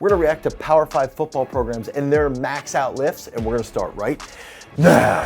We're gonna react to Power 5 football programs and their max out lifts, and we're gonna start right now.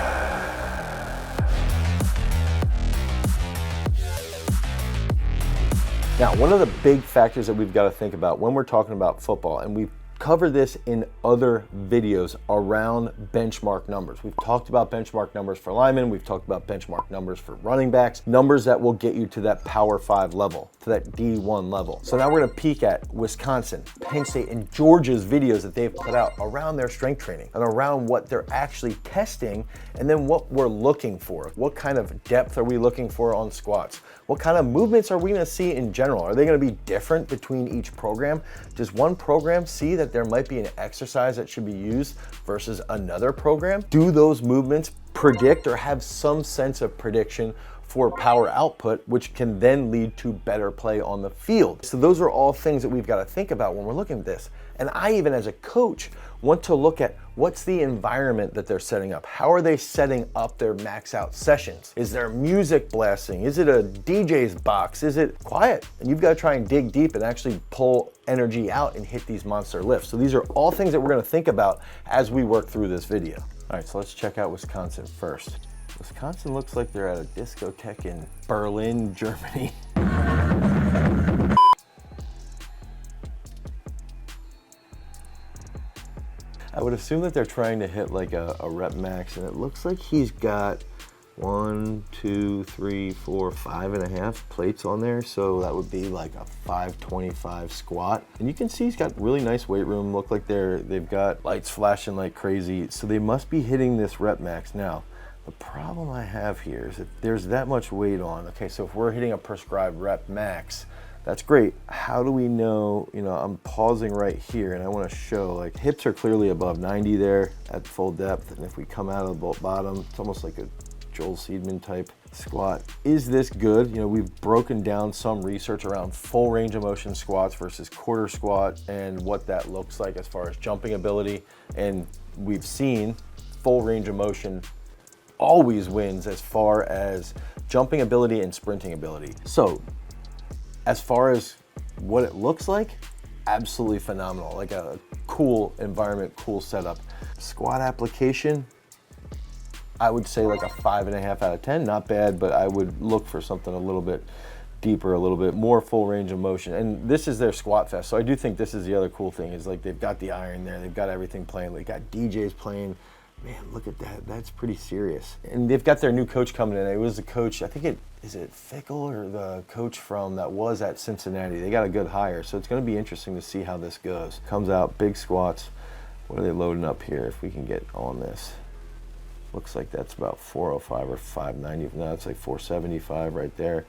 Now, one of the big factors that we've got to think about when we're talking about football, and we've covered this in other videos around benchmark numbers. We've talked about benchmark numbers for linemen, we've talked about benchmark numbers for running backs, numbers that will get you to that Power 5 level, to that D1 level. So now we're gonna peek at Wisconsin, Penn State, and Georgia's videos that they've put out around their strength training and around what they're actually testing, and then what we're looking for. What kind of depth are we looking for on squats? What kind of movements are we gonna see in general? Are they gonna be different between each program? Does one program see that there might be an exercise that should be used versus another program? Do those movements predict or have some sense of prediction for power output, which can then lead to better play on the field? So those are all things that we've got to think about when we're looking at this. And I, even as a coach, want to look at what's the environment that they're setting up. How are they setting up their max out sessions? Is there music blasting? Is it a DJ's box? Is it quiet? And you've got to try and dig deep and actually pull energy out and hit these monster lifts. So these are all things that we're going to think about as we work through this video. All right, so let's check out Wisconsin first. Wisconsin looks like they're at a discotheque in Berlin, Germany. I would assume that they're trying to hit like a rep max, and it looks like he's got 1, 2, 3, 4, 5.5 plates on there. So that would be like a 525 squat. And you can see he's got really nice weight room. Look like they've got lights flashing like crazy. So they must be hitting this rep max. Now, the problem I have here is that there's that much weight on. Okay, so if we're hitting a prescribed rep max, that's great. How do we know, I'm pausing right here and I want to show, like, hips are clearly above 90 there at full depth. And if we come out of the bottom, it's almost like a Joel Seedman type squat. Is this good? We've broken down some research around full range of motion squats versus quarter squat and what that looks like as far as jumping ability. And we've seen full range of motion always wins as far as jumping ability and sprinting ability. So as far as what it looks like, absolutely phenomenal. Like a cool environment, cool setup. Squat application, I would say like a 5.5 out of 10. Not bad, but I would look for something a little bit deeper, a little bit more full range of motion. And this is their squat fest. So I do think this is the other cool thing, is like they've got the iron there. They've got everything playing. They've got DJs playing. Man, look at that. That's pretty serious. And they've got their new coach coming in. It was the coach, I think is it Fickle or the coach that was at Cincinnati? They got a good hire. So it's going to be interesting to see how this goes. Comes out, big squats. What are they loading up here if we can get on this? Looks like that's about 405 or 590. No, it's like 475 right there.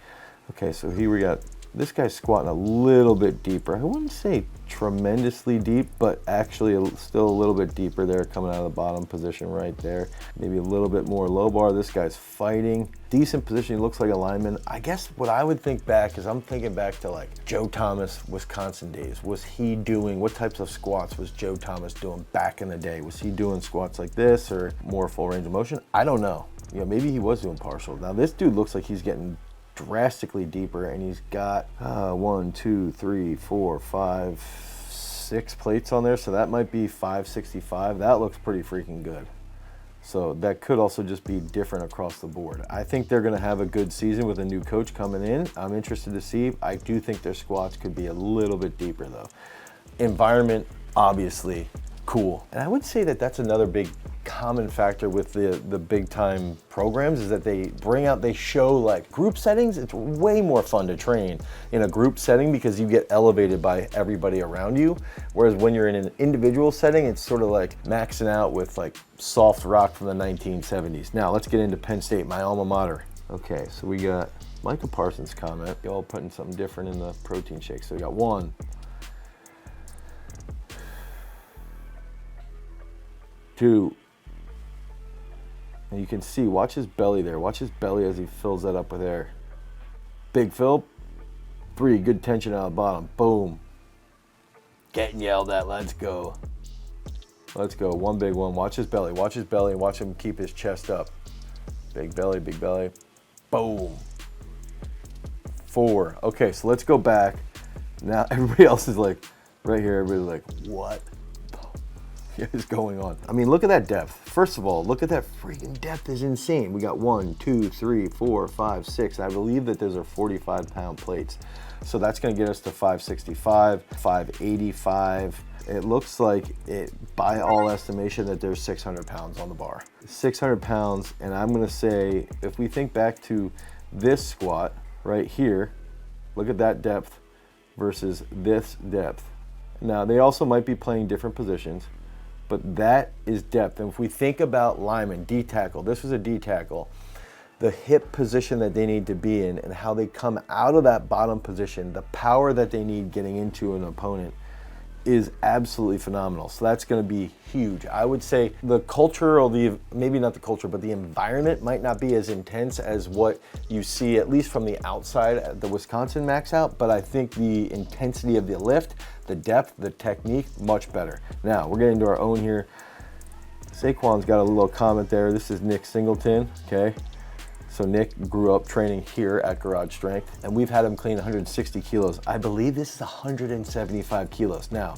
Okay, so here we got, this guy's squatting a little bit deeper. I wouldn't say tremendously deep, but actually still a little bit deeper there, coming out of the bottom position right there. Maybe a little bit more low bar. This guy's fighting. Decent position, he looks like a lineman. I guess what I would think back is I'm thinking back to like Joe Thomas, Wisconsin days. What types of squats was Joe Thomas doing back in the day? Was he doing squats like this or more full range of motion? I don't know. Maybe he was doing partial. Now this dude looks like he's getting drastically deeper, and he's got 1, 2, 3, 4, 5, 6 plates on there, so that might be 565. That looks pretty freaking good. So that could also just be different across the board. I think they're going to have a good season with a new coach coming in. I'm interested to see. I do think their squats could be a little bit deeper though. Environment, obviously cool. And I would say that that's another big common factor with the big time programs, is that they show like group settings. It's way more fun to train in a group setting because you get elevated by everybody around you. Whereas when you're in an individual setting, it's sort of like maxing out with like soft rock from the 1970s. Now let's get into Penn State, my alma mater. Okay, so we got Micah Parsons' comment. Y'all putting something different in the protein shake. So we got 1, 2, and you can see, watch his belly there. Watch his belly as he fills that up with air. Big fill. 3, good tension out of the bottom. Boom. Getting yelled at. Let's go. Let's go. 1 big one. Watch his belly. Watch his belly and watch him keep his chest up. Big belly, big belly. Boom. 4. Okay, so let's go back. Now everybody else is like, Right here, everybody's like, what is going on? I mean, look at that depth. First of all, look at that freaking depth is insane. We got 1, 2, 3, 4, 5, 6. I believe that those are 45-pound plates. So that's gonna get us to 565, 585. It looks like it, by all estimation, that there's 600 pounds on the bar. 600 pounds, and I'm gonna say, if we think back to this squat right here, look at that depth versus this depth. Now, they also might be playing different positions, but that is depth. And if we think about linemen, D tackle, this was a D tackle, the hip position that they need to be in and how they come out of that bottom position, the power that they need getting into an opponent is absolutely phenomenal. So that's going to be huge. I would say the culture, or maybe not the culture, but the environment might not be as intense as what you see, at least from the outside at the Wisconsin max out, but I think the intensity of the lift, the depth, the technique, much better. Now, we're getting to our own here. Saquon's got a little comment there. This is Nick Singleton, okay? So Nick grew up training here at Garage Strength, and we've had him clean 160 kilos. I believe this is 175 kilos. Now,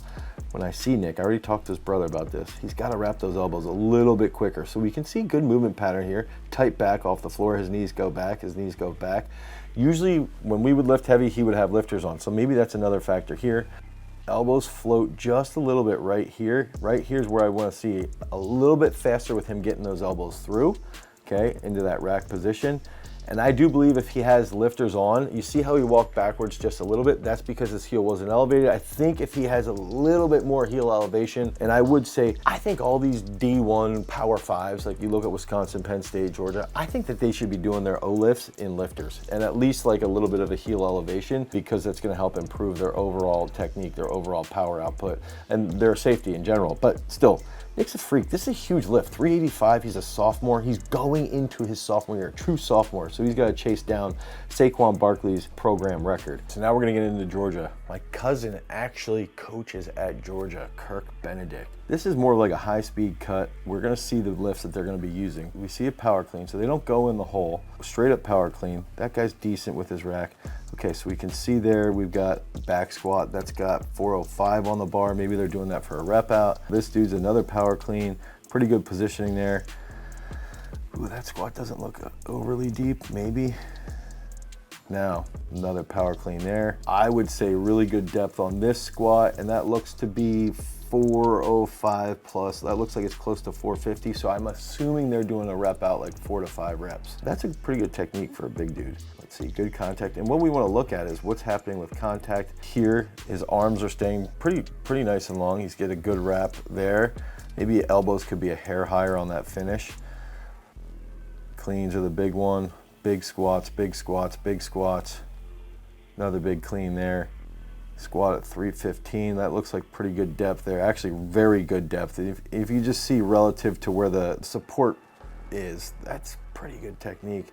when I see Nick, I already talked to his brother about this. He's got to wrap those elbows a little bit quicker. So we can see good movement pattern here. Tight back off the floor, his knees go back, his knees go back. Usually when we would lift heavy, he would have lifters on. So maybe that's another factor here. Elbows float just a little bit right here. Right here's where I want to see a little bit faster with him getting those elbows through. Okay, into that rack position. And I do believe if he has lifters on, you see how he walked backwards just a little bit? That's because his heel wasn't elevated. I think if he has a little bit more heel elevation, and I would say, I think all these D1 Power 5s, like you look at Wisconsin, Penn State, Georgia, I think that they should be doing their O-lifts in lifters, and at least like a little bit of a heel elevation, because that's gonna help improve their overall technique, their overall power output, and their safety in general. But still, Nick's a freak. This is a huge lift. 385, he's a sophomore. He's going into his sophomore year, true sophomore. So he's got to chase down Saquon Barkley's program record. So now we're going to get into Georgia. My cousin actually coaches at Georgia, Kirk Benedict. This is more like a high-speed cut. We're going to see the lifts that they're going to be using. We see a power clean, so they don't go in the hole. Straight up power clean. That guy's decent with his rack. Okay, so we can see there we've got back squat that's got 405 on the bar. Maybe they're doing that for a rep out. This dude's another power clean. Pretty good positioning there. Ooh, that squat doesn't look overly deep, maybe. Now, another power clean there. I would say really good depth on this squat, and that looks to be 405 plus. That looks like it's close to 450, so I'm assuming they're doing a rep out like 4 to 5 reps. That's a pretty good technique for a big dude. Let's see, good contact. And what we want to look at is what's happening with contact here. His arms are staying pretty nice and long. He's getting a good wrap there. Maybe elbows could be a hair higher on that finish. Cleans are the big one. Big squats, big squats, big squats. Another big clean there. Squat at 315. That looks like pretty good depth there. Actually, very good depth. If you just see relative to where the support is, that's pretty good technique.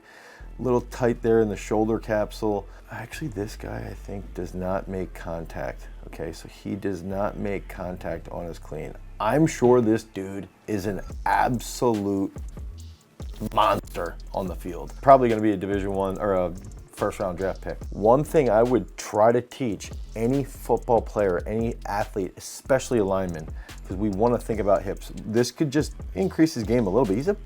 A little tight there in the shoulder capsule. Actually, this guy, I think, does not make contact. Okay, so he does not make contact on his clean. I'm sure this dude is an absolute monster on the field. Probably going to be a Division I or a first-round draft pick. One thing I would try to teach any football player, any athlete, especially a lineman, because we want to think about hips. This could just increase his game a little bit. He's an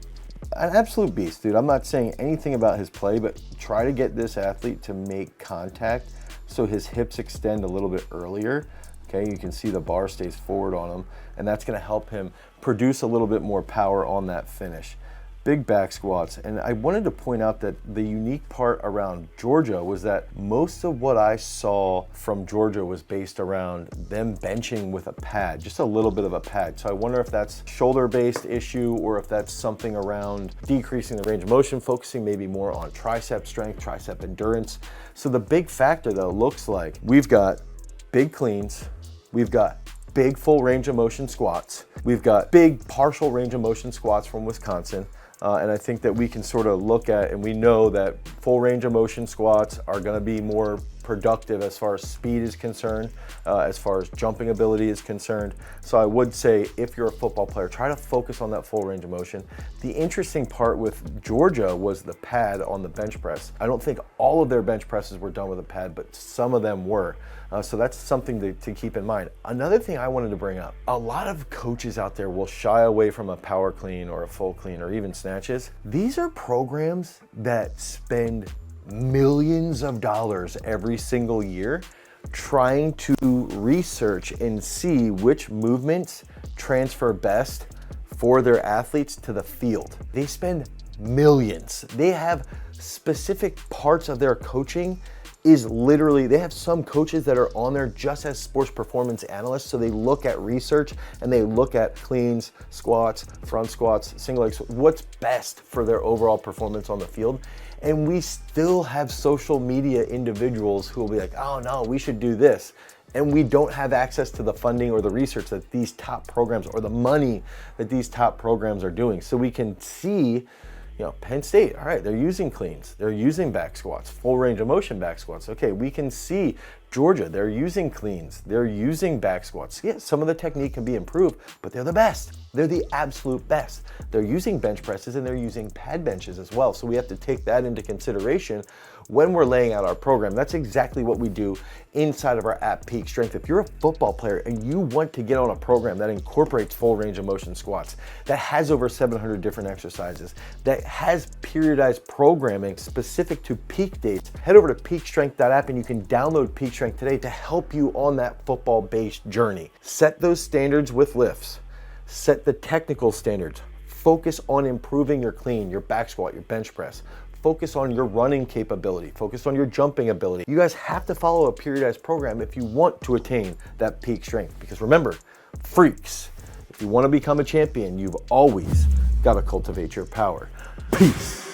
absolute beast, dude. I'm not saying anything about his play, but try to get this athlete to make contact so his hips extend a little bit earlier. Okay, you can see the bar stays forward on him, and that's going to help him produce a little bit more power on that finish. Big back squats. And I wanted to point out that the unique part around Georgia was that most of what I saw from Georgia was based around them benching with a pad, just a little bit of a pad. So I wonder if that's shoulder-based issue or if that's something around decreasing the range of motion, focusing maybe more on tricep strength, tricep endurance. So the big factor though looks like we've got big cleans, we've got big full range of motion squats, we've got big partial range of motion squats from Wisconsin. And I think that we can sort of look at, and we know that full range of motion squats are going to be more productive as far as speed is concerned, as far as jumping ability is concerned. So I would say if you're a football player, try to focus on that full range of motion. The interesting part with Georgia was the pad on the bench press. I don't think all of their bench presses were done with a pad, but some of them were. So that's something to keep in mind. Another thing I wanted to bring up, a lot of coaches out there will shy away from a power clean or a full clean or even snatches. These are programs that spend millions of dollars every single year trying to research and see which movements transfer best for their athletes to the field. They spend millions. They have specific parts of their coaching is literally, they have some coaches that are on there just as sports performance analysts. So they look at research and they look at cleans, squats, front squats, single legs, what's best for their overall performance on the field. And we still have social media individuals who will be like, oh no, we should do this. And we don't have access to the funding or the research that these top programs or the money that these top programs are doing. So we can see, Penn State, all right, they're using cleans, they're using back squats, full range of motion back squats. Okay, we can see Georgia, they're using cleans, they're using back squats. Yeah, some of the technique can be improved, but they're the best. They're the absolute best. They're using bench presses and they're using pad benches as well. So we have to take that into consideration when we're laying out our program. That's exactly what we do inside of our At Peak Strength. If you're a football player and you want to get on a program that incorporates full range of motion squats, that has over 700 different exercises, that has periodized programming specific to peak dates, head over to peakstrength.app and you can download Peak Strength today to help you on that football-based journey. Set those standards with lifts. Set the technical standards. Focus on improving your clean, your back squat, your bench press. Focus on your running capability. Focus on your jumping ability. You guys have to follow a periodized program if you want to attain that peak strength. Because remember, freaks, if you want to become a champion, you've always got to cultivate your power. Peace.